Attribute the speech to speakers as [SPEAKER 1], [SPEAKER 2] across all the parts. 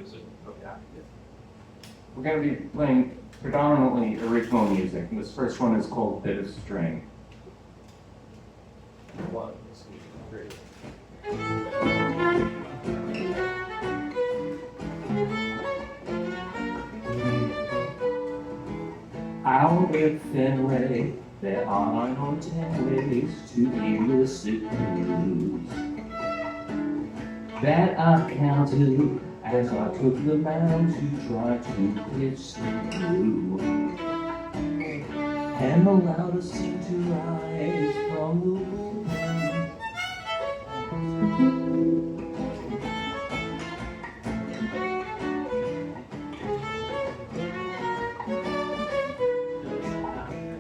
[SPEAKER 1] music.
[SPEAKER 2] Okay.
[SPEAKER 3] We're going to be playing predominantly original music. And this first one is called Bit of String.
[SPEAKER 2] 1, 2, 3.
[SPEAKER 3] Out with Fenway, there are 9 or 10 ways to elicit news that I counted as I took the mound to try to pitch the blue. And the loudest seemed to rise from the bullpen.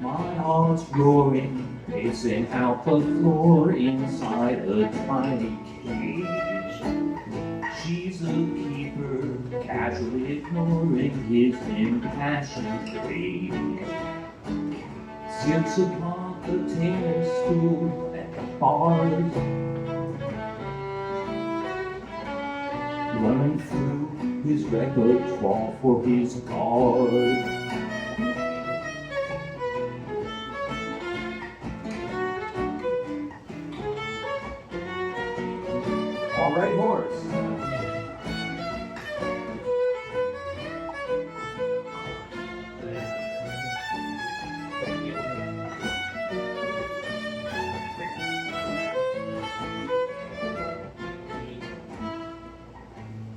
[SPEAKER 3] My heart's roaring, pacing out the floor inside a tiny cage. She's a keeper, casually ignoring his impassioned rage. Sips upon the tennis stool at the bars, running through his repertoire for his guard. All right, horse.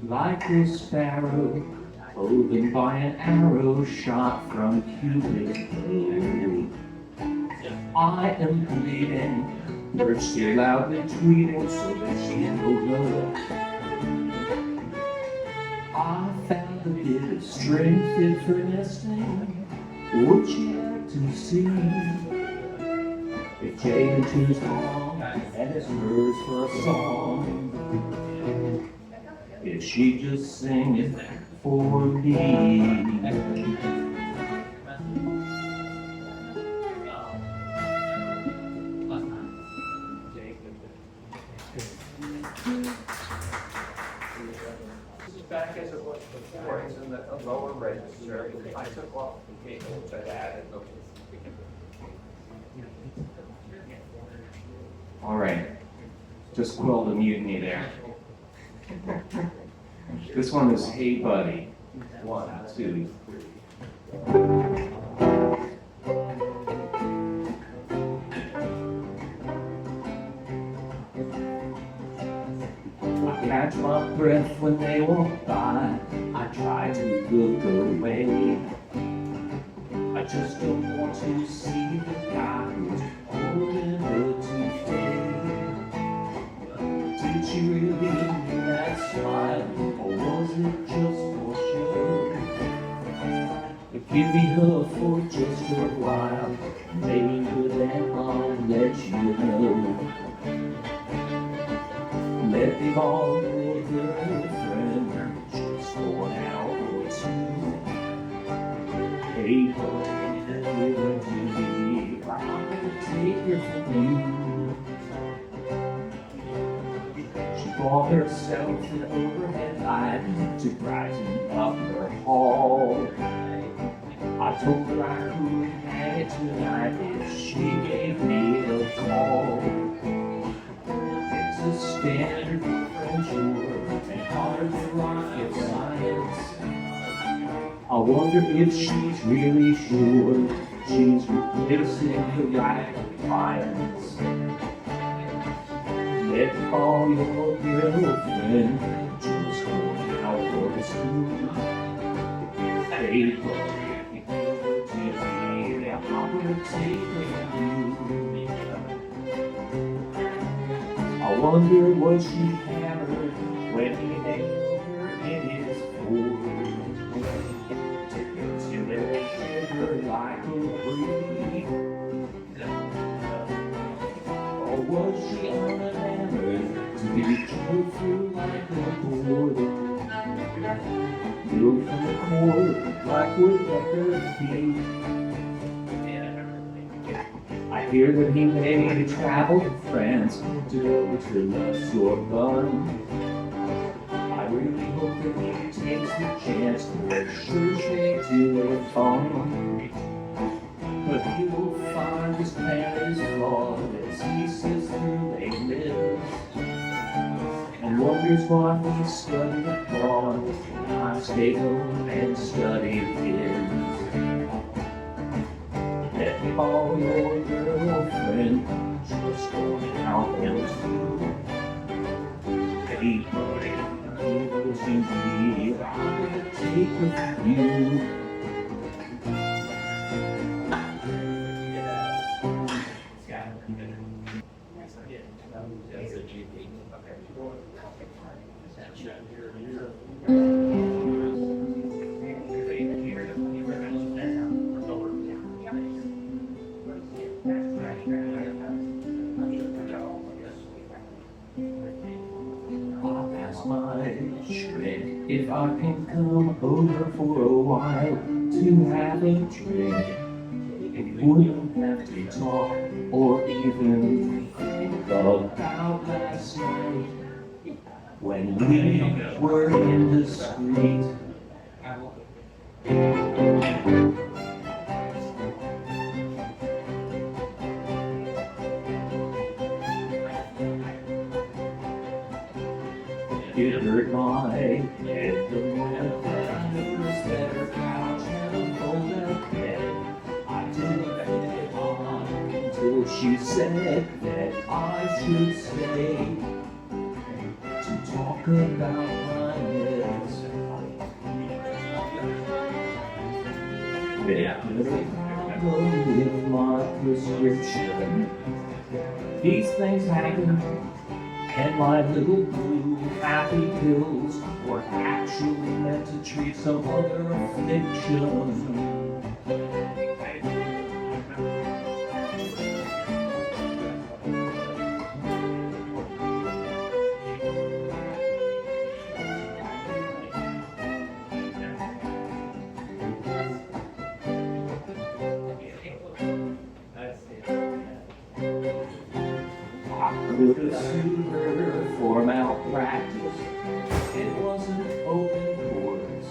[SPEAKER 3] Like a sparrow, cloven by an arrow shot from Cupid's bow, I am bleeding, but still loudly tweeting so that she knows. I found a bit of string fit for nesting. Would you like to see if Jay and Two's long and it's hers for a song? If she just sing it for me.
[SPEAKER 2] This is back as it was before, it's in the lower register. I took off the cable, but added.
[SPEAKER 3] All right, just quell the mutiny there. This one is Hey Buddy. 1, 2, 3. I catch my breath when they walk by. I try to look away. I just don't want to see the guy who's holding her today. Did she really mean that smile, or was it just for show? If you be her for just a while, maybe then I'll let you know. Let me borrow your girlfriend, just for an hour or 2. Hey, buddy, give to me, I'm gonna take her from you. She bought herself an overhead light to brighten up her hall. I told her I could hang it tonight if she gave me a call. It's a standard French word and hard to rocket science. I wonder if she's really sure she's replacing the right defiance. Let's call your girlfriend, just going out for school. Hey, buddy, to me, I'm gonna take you. I wonder what she hammered when he nailed her in his Ford. Till it shivered like a breeze. Or was she unenamored to be joyful like a board? Built from the cord like woodpecker's feet. I hear that he made a travel to France to go to La Sorbonne. I really hope that he takes the chance, they're sure they do it fun. But you'll find his plan is flawed as he sits through a list and wonders why he studied abroad when I stayed home and studied his. Let me borrow your girlfriend, just going out and through. Hey buddy, give it to me, I'm gonna take it with you. I'll ask my shrink if I can come over for a while to have a drink. It wouldn't have to talk or even think about last night when we were in the street. It hurt my head the moment that I noticed that her couch had a fold-out bed. I didn't fit it on until she said that I should stay to talk about my meds. Better go with my prescription. These things happen. And my little blue happy pills were actually meant to treat some other affliction. I could have sued her for malpractice. It wasn't open courts.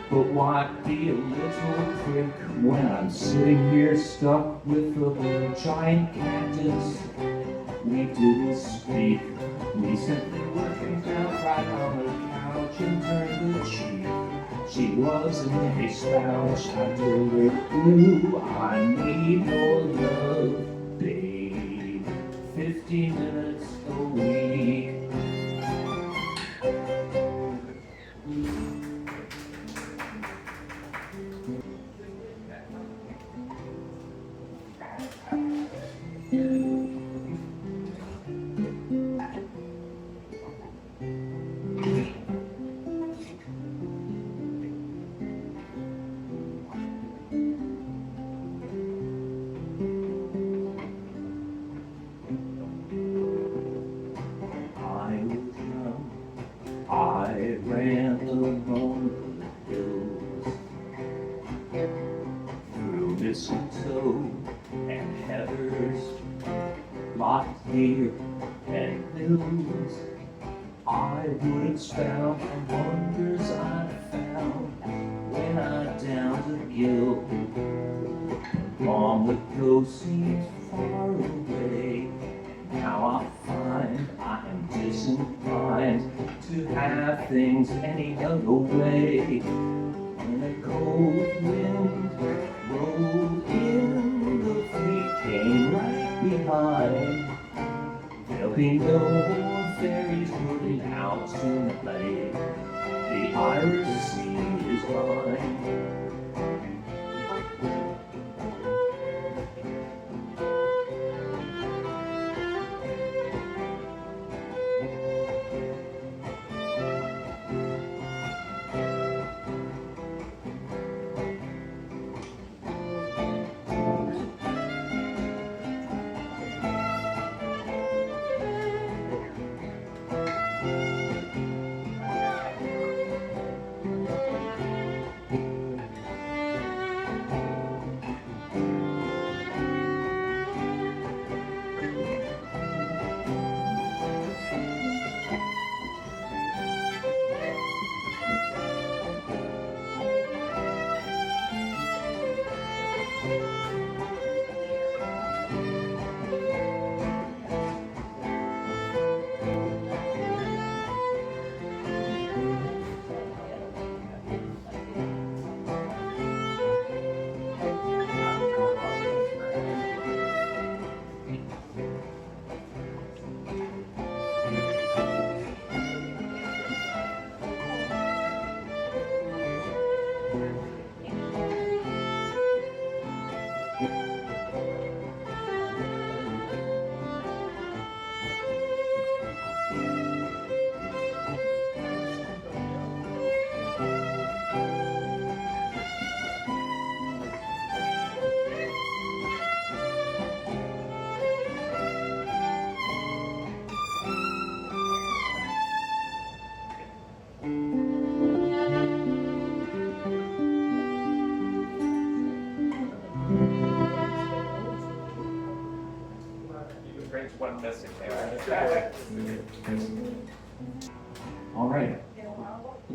[SPEAKER 3] But why be a little prick when I'm sitting here stuck with a giant cactus? We didn't speak. We simply working down right on the couch and turned the cheek. She wasn't a spouse. I told her, ooh, I need your love, babe. 50 minutes a week. I ran along the hills through mistletoe and heathers, locked here and hills. I would expound on wonders I found when I downed a gill. Long ago seems far away. Now I find I am disinclined to have things any other way. When a cold wind rolled in, the fleet came right behind. There'll be no more ferries putting out tonight. The Irish Sea is mine.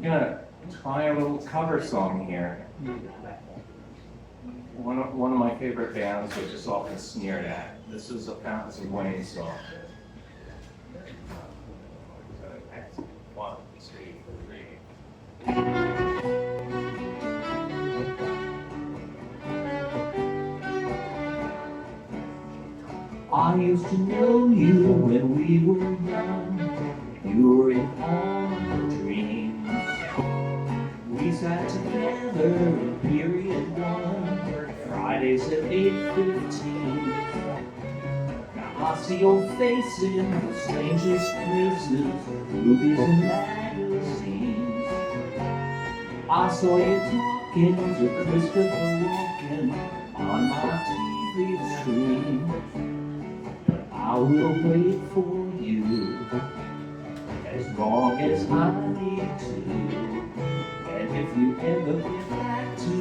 [SPEAKER 3] I'm gonna try a little cover song here. One of my favorite bands, which is often sneered at. This is a Fountains of Wayne song. 1, 2, 3. I used to know you when we were young. You were in all my dreams. We sat together in period 1, Fridays at 8:15. Now I see your face in the strangest places, movies and magazines. I saw you talking to Christopher Walken on my TV screen. But I will wait for you as long as I need to. And if you ever get back to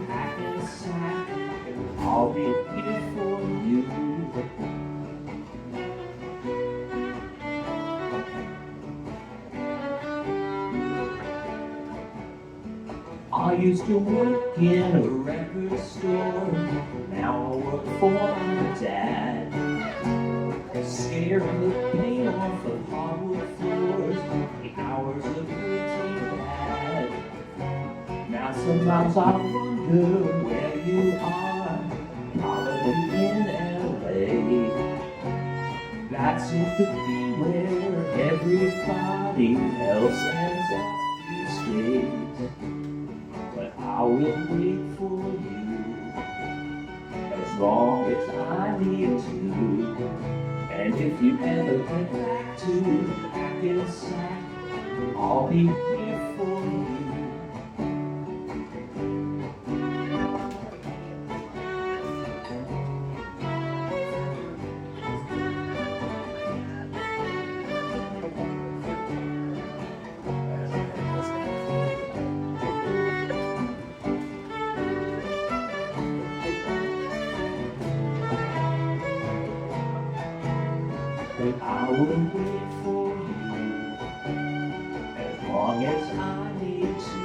[SPEAKER 3] Hackensack, I'll be here for you. I used to work in a record store. Now I work for my dad. Scared of the paint off of hardwood floors, the hours of routine bad. Now sometimes I wonder where you are, probably in LA. That seems to be where everybody else ends up these days. But I will wait for you as long as I need to. And if you ever get back to Hackensack, I'll be here for you. I will wait for you as long as I need to.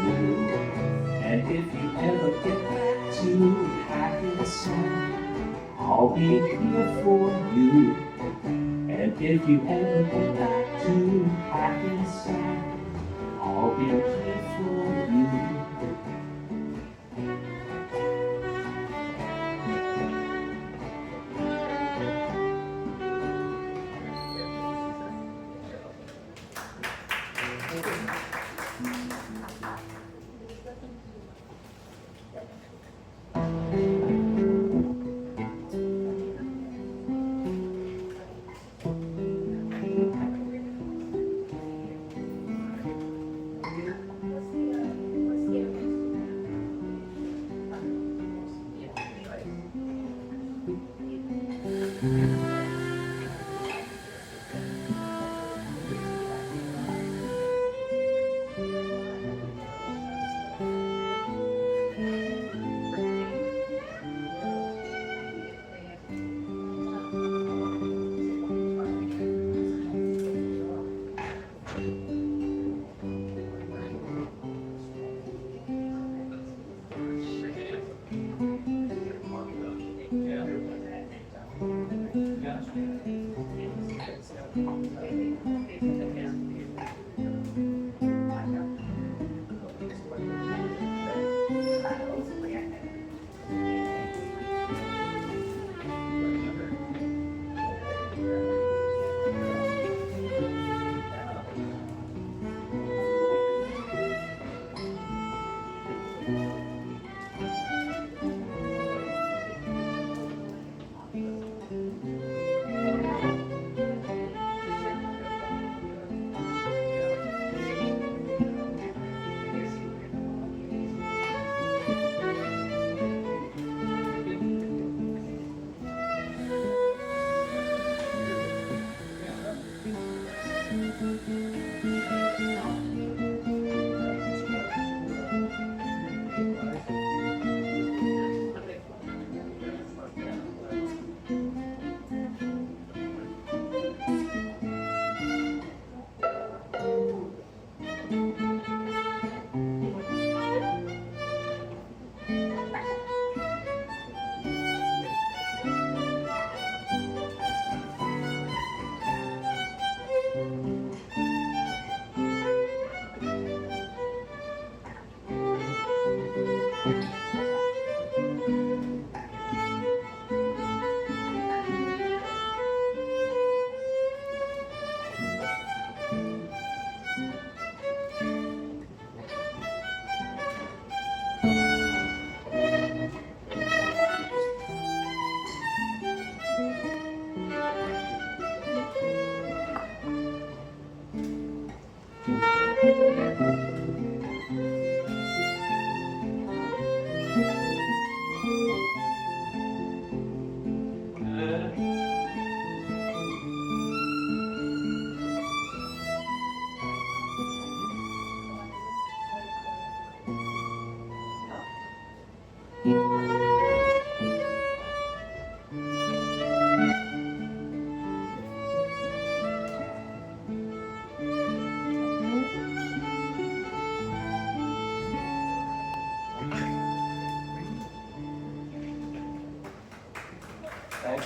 [SPEAKER 3] And if you ever get back to Hackensack, I'll be here for you. And if you ever get back to Hackensack, I'll be here for you.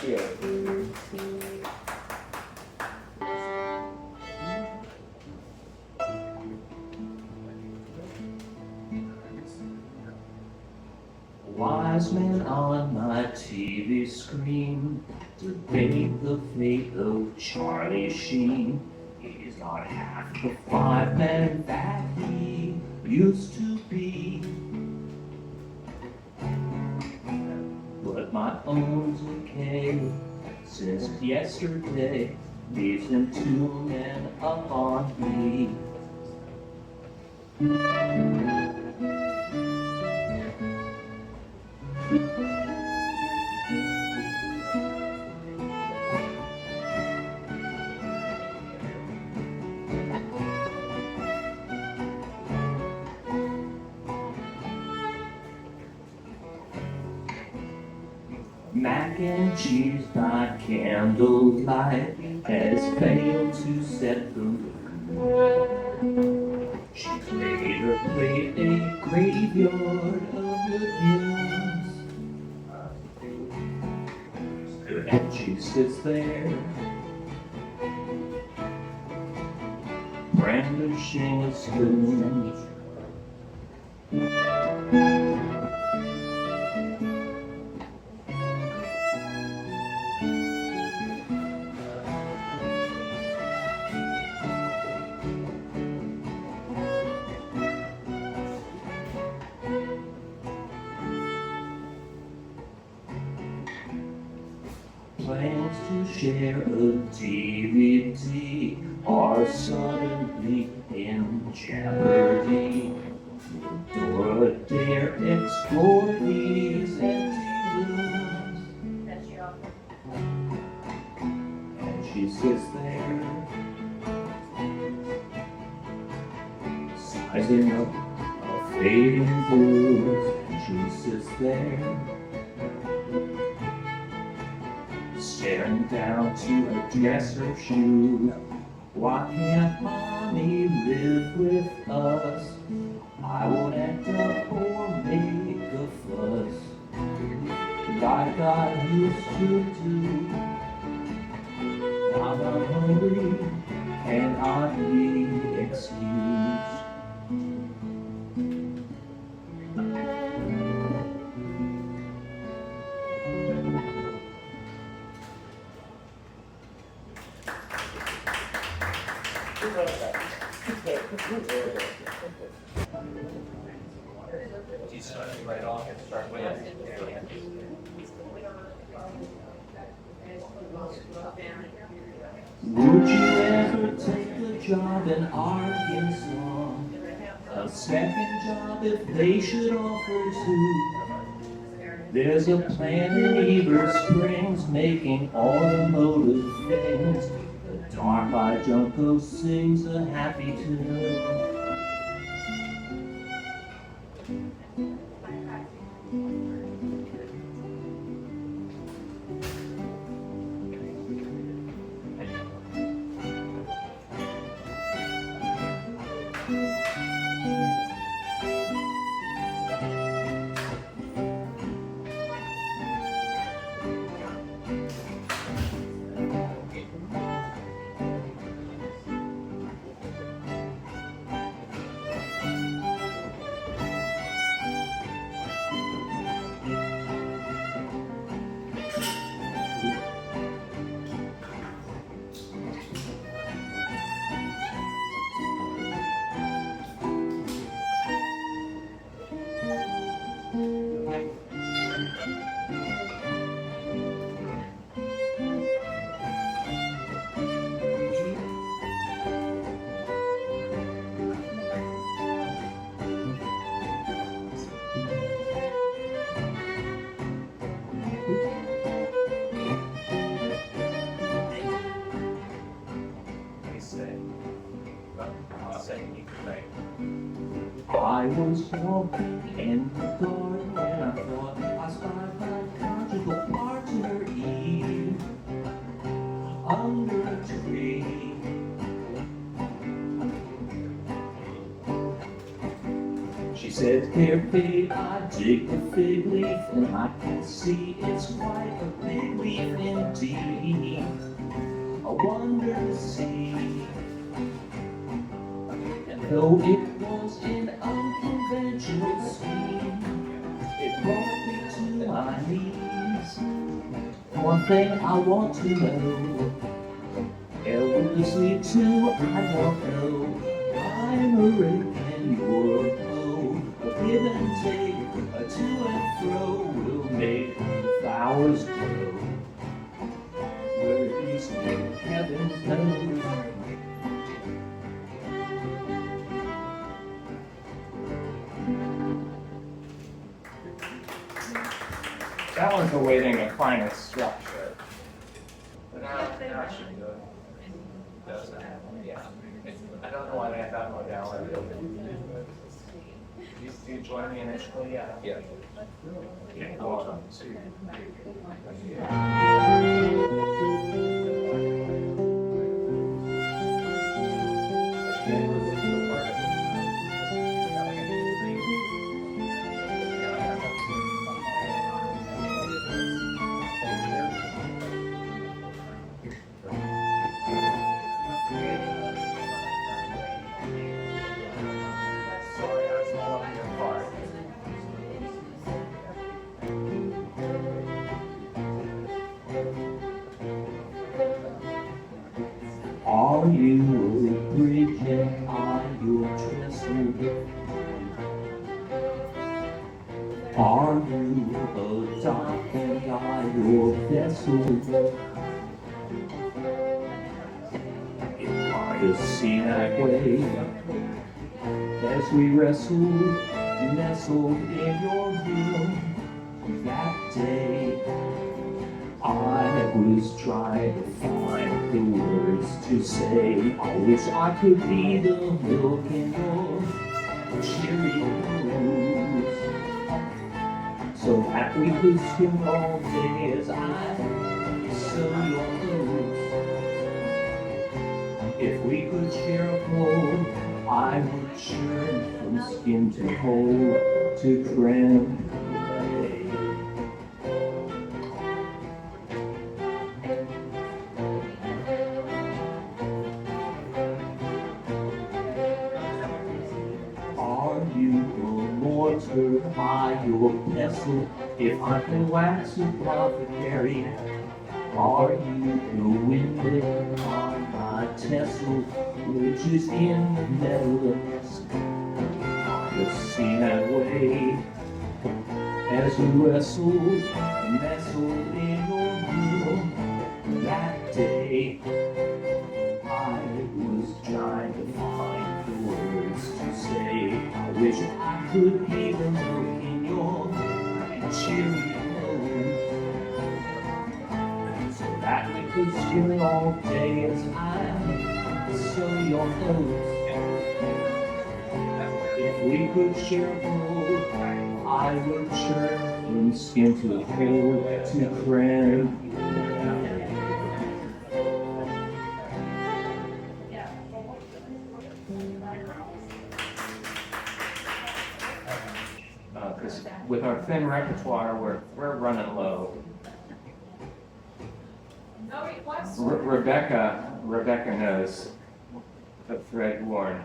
[SPEAKER 3] Thank you. Wise men on my TV screen debate the fate of Charlie Sheen. He's not half the five-man that he used to be. But my own decay since yesterday leaves him two men up on me. Mac and cheese by candlelight has failed to set the mood. She's made her plate a graveyard of lagoons. And she sits there, brandishing a spoon. Plans to share a DVD are suddenly in jeopardy. Dora dare explore these empty rooms. And she sits there, sizing up a fading blues. And she sits there, staring down to her dresser shoes. Why can't mommy live with us? I won't act up or make a fuss like I used to do. I'm not hungry and I need excuse.
[SPEAKER 2] You start right off and start with.
[SPEAKER 3] Would you ever take a job in Arkansas? A second job if they should offer to. There's a plant in Heber Springs making automotive things. The dark-eyed Junko sings a happy tune. I was walking in the garden and I thought I spied my conjugal partner Eve under a tree. She said, carefully I dig the fig leaf, and I can see it's quite a big leaf indeed. I wonder to see, and though it was an unconventional scheme, it brought me to my knees. One thing I want to know, endlessly too, I don't know. I'm a rake and you're a hoe. A give and take, a to and fro will make the flowers grow. Where it used to be, heaven knows.
[SPEAKER 1] That one's awaiting a finer structure.
[SPEAKER 2] But now I should do it. Does that? Yeah. I don't know why they have that modality.
[SPEAKER 1] Do you join me initially? Yeah.
[SPEAKER 2] Yeah.
[SPEAKER 1] Okay,
[SPEAKER 2] One, two, sorry, I was all up your part.
[SPEAKER 3] Are you a bridge and are you a trestle? Are you a dock and are you a vessel? It might have seemed that way as we wrestled, nestled in your room that day. I was trying to find the words to say. I wish I could be the milk in your Cheerios, so that we could swim all day as I sew your clothes. If we could share a bowl, I would churn from skin to hole to creme. Are you a mortar by your pestle? If I can wax apothecary, are you the windlet on my Tesla, which is in the Netherlands? I've seen that way as we wrestled and nestled in your room that day. I was trying to find the words to say. I wish I could be the milk in your Cheerios, so that we could swim all day as I sew your clothes. If we could share a bowl, I would churn from skin to hole to creme.
[SPEAKER 1] Because with our thin repertoire, we're running low. Rebecca knows the threadworn,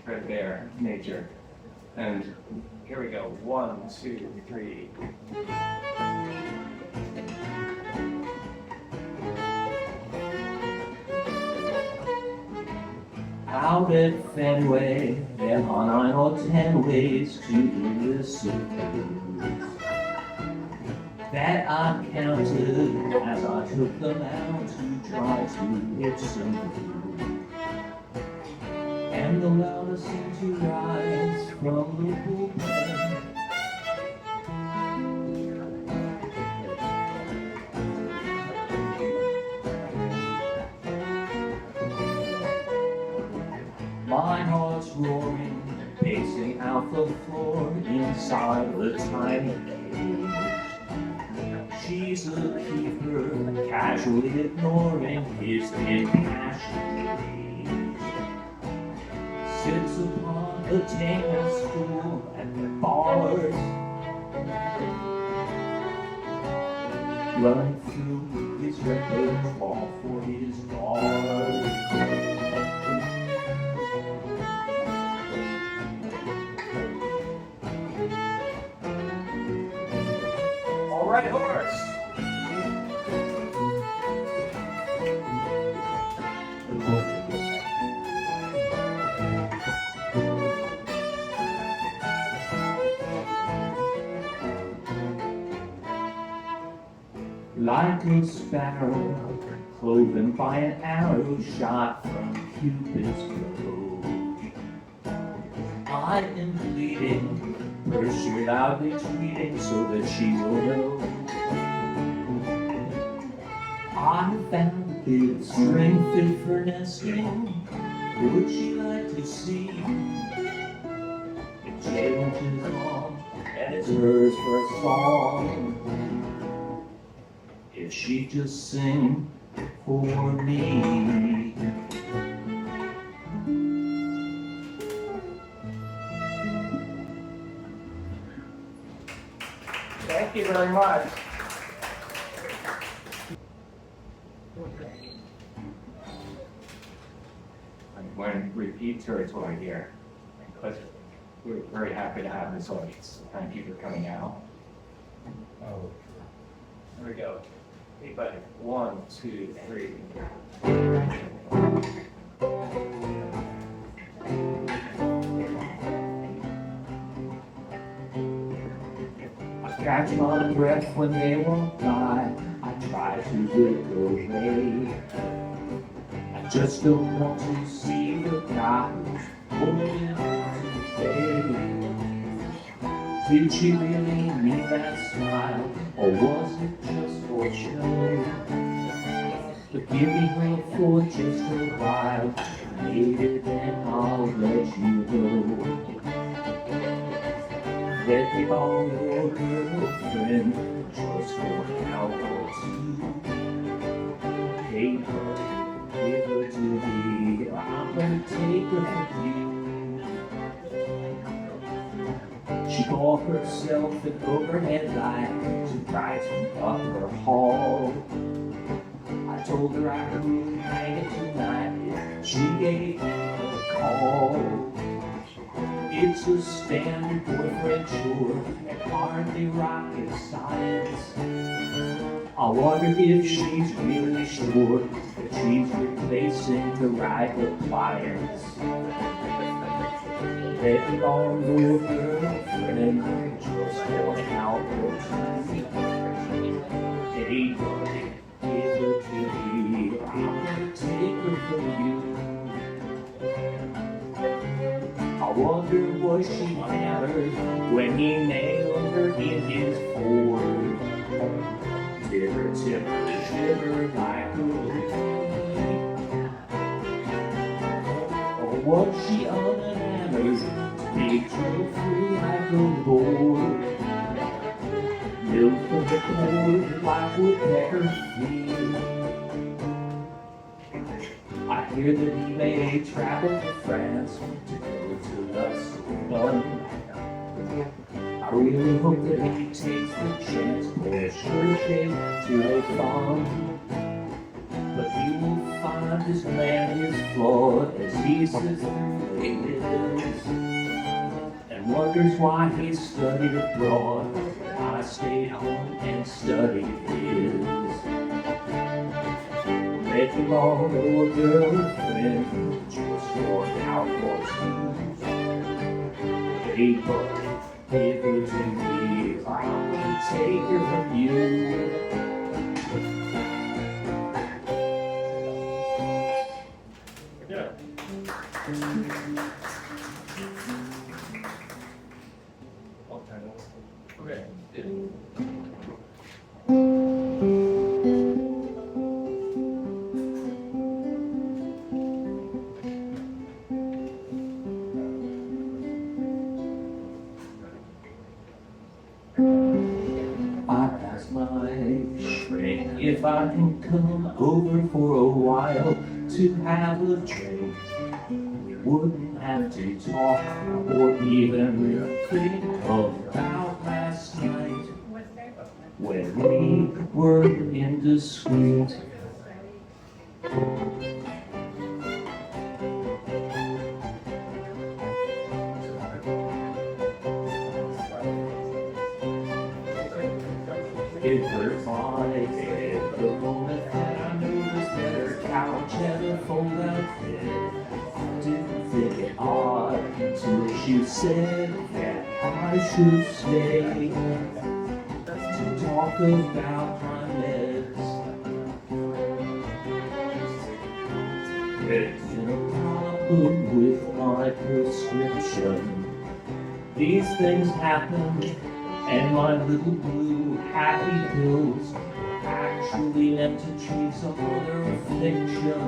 [SPEAKER 1] threadbare nature. And here we go. 1, 2, 3.
[SPEAKER 3] Out at Fenway, there are 9 or 10 ways to do this that I counted as I took them out to try to hit some food. And the louder seemed to rise from the bullpen. My heart's roaring, pacing out the floor inside the tiny cage. She's a keeper, casually ignoring his impassioned gaze. Sits upon attending school at the bars, running through his repertoire for his guard.
[SPEAKER 2] All right, horse.
[SPEAKER 3] Like a sparrow, cloven by an arrow shot from Cupid's bow. I am bleeding, Percy loudly tweeting so that she will know. I found a bit of strength fit for nesting. Would she like to see? The challenge is on, and it's hers for a song. If she just sing for me.
[SPEAKER 2] Thank you very much.
[SPEAKER 1] We're in repeat territory here, but we're very happy to have this audience. Thank you for coming out.
[SPEAKER 2] Oh. There we go. Hey, buddy. 1, 2, 3.
[SPEAKER 3] I catch my breath when they walk by. I try to look away. I just don't want to see the guy holding on today. Did she really mean that smile, or was it just for show? Forgive me for just a while, maybe then I'll let you go. Let me call your girlfriend just for an hour or two. Hey buddy, give her to me, I'm gonna take her from you. She called herself an overhead light to brighten up her hall. I told her I could hang it tonight if she gave me a call. It's a standard boyfriend chore and hardly rocket science. I wonder if she's really sure that she's replacing the right appliance. Let me on your girlfriend just going out for tea. Hey buddy, give her to me, I'm gonna take her from you. I wonder what she hammered when he nailed her in his Ford. Timber, timber, shiver like a leaf. Or was she unenamored, big true free like a board? Milk from the cord like woodpecker feet. I hear that he may travel to France to go to La Sorbonne. I really hope that he takes the chance for a sure shake to a farm. But he will find this man is flawed as he sits through his and wonders why he studied abroad. I stayed home and studied his. Let him on your girlfriend just for an outlaw shoes. Hey buddy, give her to me, I'm gonna take her from you.
[SPEAKER 2] Yeah. Okay.
[SPEAKER 3] If I can come over for a while to have a drink, we wouldn't have to talk or even think about last night when we were indiscreet. It hurt my head the moment that I noticed that her couch had a fold-out bed. I didn't think it odd until she said that I should stay to talk about my meds. There's been a problem with my prescription. These things happen, and my little blue happy pills are actually meant to treat some other affliction.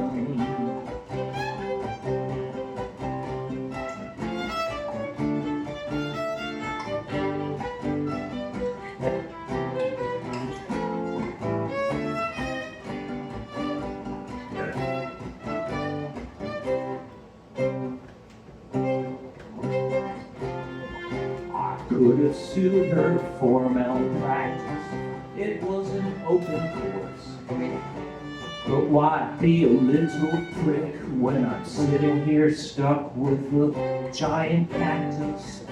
[SPEAKER 3] Could have sued her for malpractice. It was an open course. But why be a little prick when I'm sitting here stuck with a giant cactus?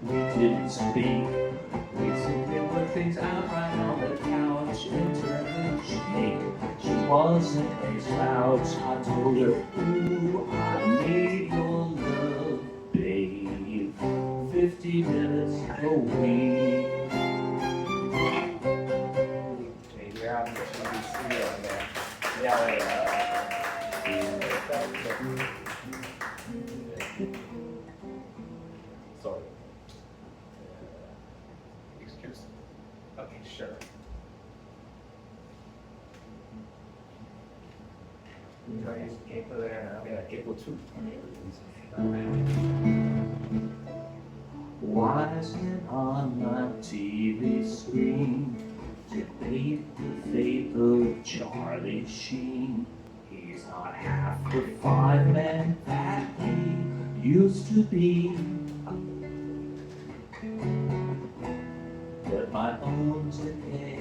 [SPEAKER 3] We didn't speak. We simply worked things out right on the couch and turned the shake. She wasn't a slouch. I told her, ooh, I need your love, babe. 50 minutes a week.
[SPEAKER 2] Okay, you're on the CBC on there. Yeah, sorry. Excuse. Okay, sure. You want to use cable there now? Yeah, cable 2.
[SPEAKER 3] Why isn't on my TV screen debate the fate of Charlie Sheen? He's not half the five-man that he used to be. But my own decay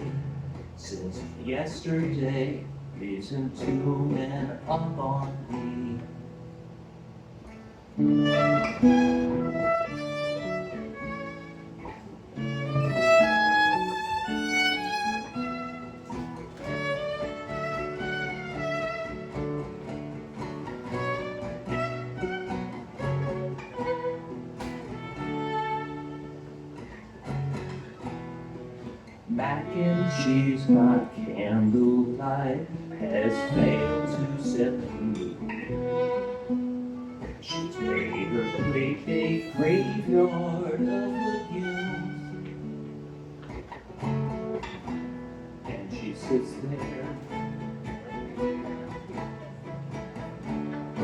[SPEAKER 3] since yesterday leaves him 2 men up on me. Mac and cheese, not candlelight, has failed to set the mood. She's made her plate a graveyard of legumes, and she sits there,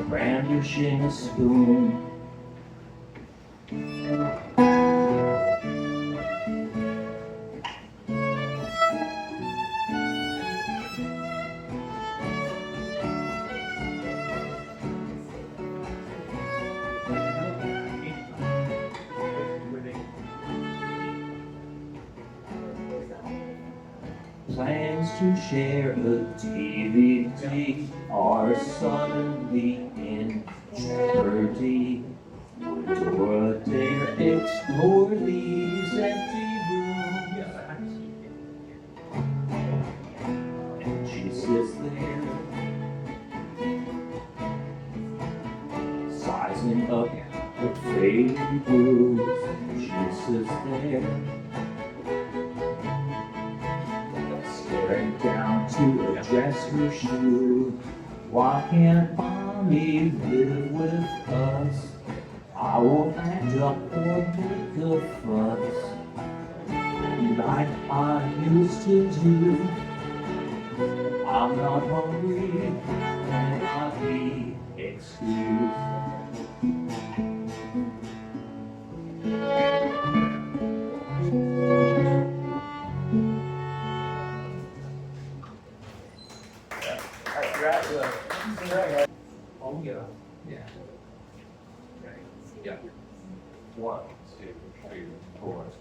[SPEAKER 3] brandishing a spoon. Plans to share a DVD are suddenly in jeopardy. Would Dora dare explore these empty rooms? And she sits there, sizing up the fading blues. She sits there, staring down to adjust her shoe. Why can't mommy live with us? I won't act up or make a fuss like I used to do. I'm not hungry, cannot be excused.
[SPEAKER 2] All right, you're out. Oh, yeah. Yeah. Right.
[SPEAKER 1] show you the tours.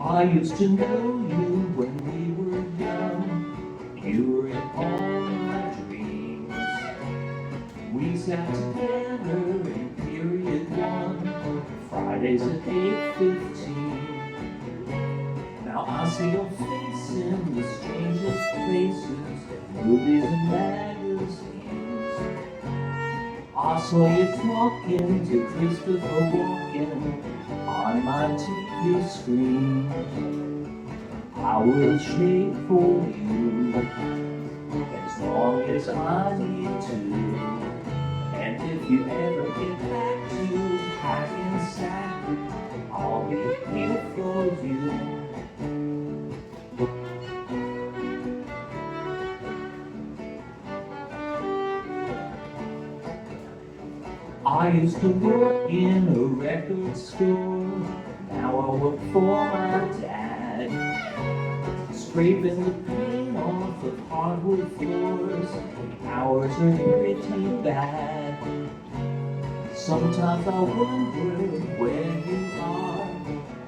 [SPEAKER 3] I used to know you when we were young. You were in all my dreams. We sat together in period 1, Fridays at 8:15. Now I see your face in the strangest places, movies and magazines. I saw you talking to Christopher Walken on my TV screen. I will shake for you as long as I need to. And if you ever get back to Hackensack, I'll be here for you. I used to work in a record store. Now I work for my dad, scraping the paint off of hardwood floors. The hours are pretty bad. Sometimes I wonder where you are,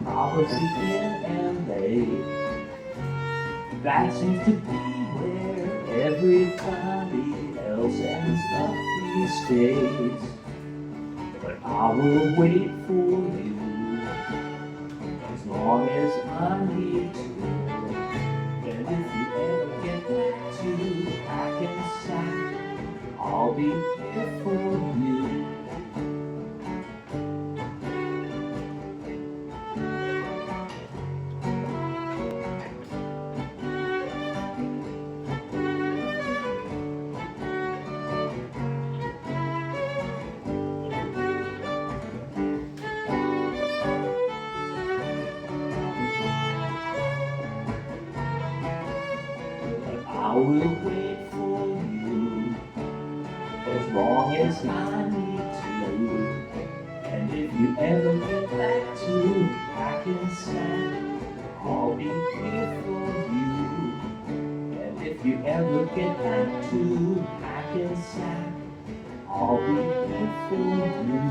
[SPEAKER 3] probably in LA. That seems to be where everybody else ends up these days. But I will wait for you as long as I need to. And if you ever get back to Hackensack, I'll be here for you. I will wait for you as long as I need to. And if you ever get back to Hackensack, I'll be here for you. And if you ever get back to Hackensack, I'll be here for you.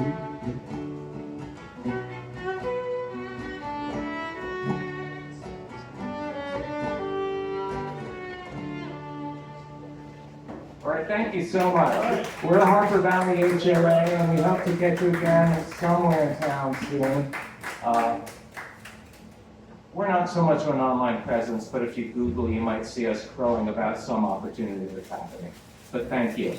[SPEAKER 1] All right, thank you so much. We're Harper Valley HOA, and we hope to get you again somewhere in town soon. We're not so much of an online presence, but if you Google, you might see us crowing about some opportunity that's happening. But thank you.